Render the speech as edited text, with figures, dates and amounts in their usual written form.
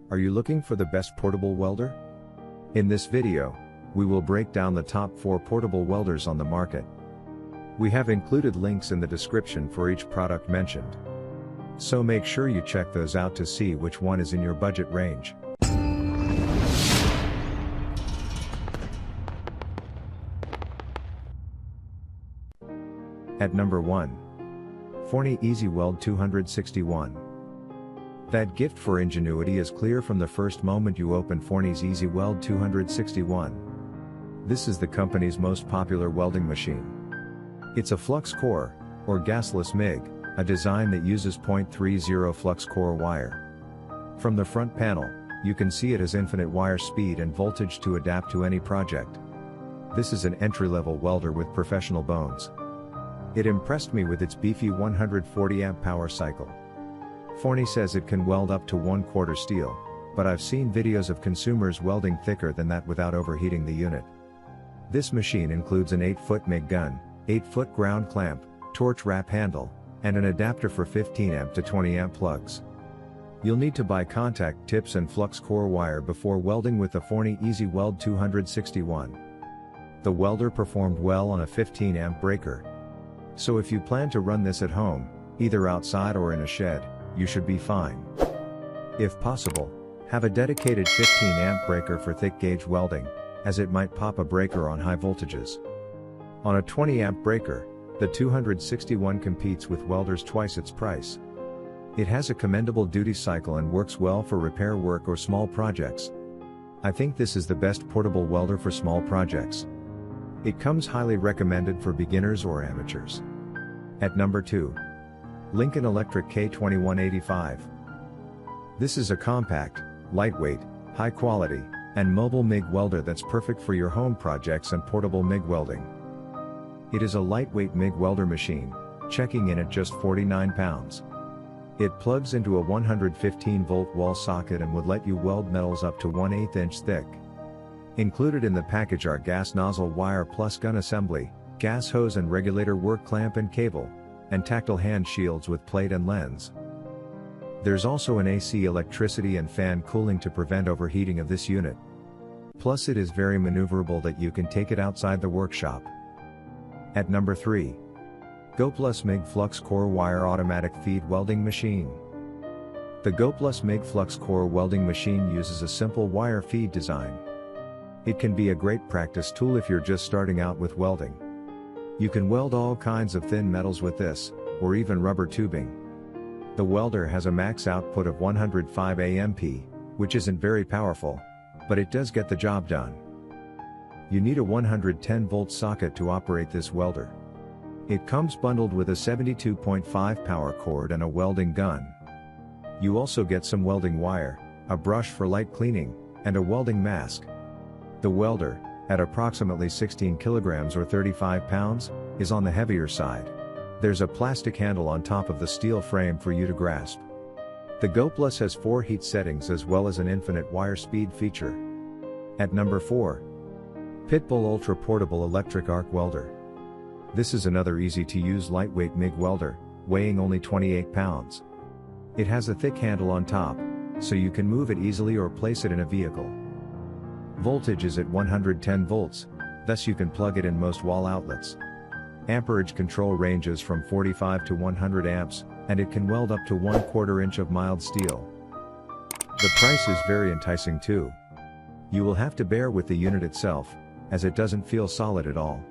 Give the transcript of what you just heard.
Are you looking for the best portable welder? In this video, we will break down the top 4 portable welders on the market. We have included links in the description for each product mentioned. So make sure you check those out to see which one is in your budget range. At number 1. Forney Easy Weld 261. That gift for ingenuity is clear from the first moment you open Forney's Easy Weld 261. This is the company's most popular welding machine. It's a flux core, or gasless MIG, a design that uses .30 flux core wire. From the front panel, you can see it has infinite wire speed and voltage to adapt to any project. This is an entry-level welder with professional bones. It impressed me with its beefy 140 amp power cycle. Forney says it can weld up to 1/4 steel, but I've seen videos of consumers welding thicker than that without overheating the unit. This machine includes an 8-foot MIG gun, 8-foot ground clamp, torch wrap handle, and an adapter for 15 amp to 20 amp plugs. You'll need to buy contact tips and flux core wire before welding with the Forney Easy Weld 261. The welder performed well on a 15 amp breaker. So if you plan to run this at home, either outside or in a shed, you should be fine. If possible, have a dedicated 15 amp breaker for thick gauge welding, as it might pop a breaker on high voltages. On a 20 amp breaker, the 261 competes with welders twice its price. It has a commendable duty cycle and works well for repair work or small projects. I think this is the best portable welder for small projects. It comes highly recommended for beginners or amateurs. At number 2. Lincoln Electric K2185. This is a compact, lightweight, high quality, and mobile MIG welder that's perfect for your home projects and portable MIG welding. It is a lightweight MIG welder machine, checking in at just 49 pounds. It plugs into a 115 volt wall socket and would let you weld metals up to 1/8 inch thick. Included in the package are gas nozzle wire plus gun assembly, gas hose and regulator work clamp and cable, and tactile hand shields with plate and lens. There's also an AC electricity and fan cooling to prevent overheating of this unit. Plus it is very maneuverable that you can take it outside the workshop. At number 3. Goplus MIG Flux Core Wire Automatic Feed Welding Machine. The Goplus MIG Flux Core Welding Machine uses a simple wire feed design. It can be a great practice tool if you're just starting out with welding. You can weld all kinds of thin metals with this, or even rubber tubing. The welder has a max output of 105 amp, which isn't very powerful, but it does get the job done. You need a 110 volt socket to operate this welder. It comes bundled with a 72.5 power cord and a welding gun. You also get some welding wire, a brush for light cleaning, and a welding mask. The welder, at approximately 16 kilograms or 35 pounds, is on the heavier side. There's a plastic handle on top of the steel frame for you to grasp. The Goplus has 4 heat settings as well as an infinite wire speed feature. At number 4. Pitbull Ultra Portable Electric Arc Welder. This is another easy-to-use lightweight MIG welder, weighing only 28 pounds. It has a thick handle on top, so you can move it easily or place it in a vehicle. Voltage is at 110 volts, thus you can plug it in most wall outlets. Amperage control ranges from 45 to 100 amps, and it can weld up to 1/4 inch of mild steel. The price is very enticing too. You will have to bear with the unit itself, as it doesn't feel solid at all.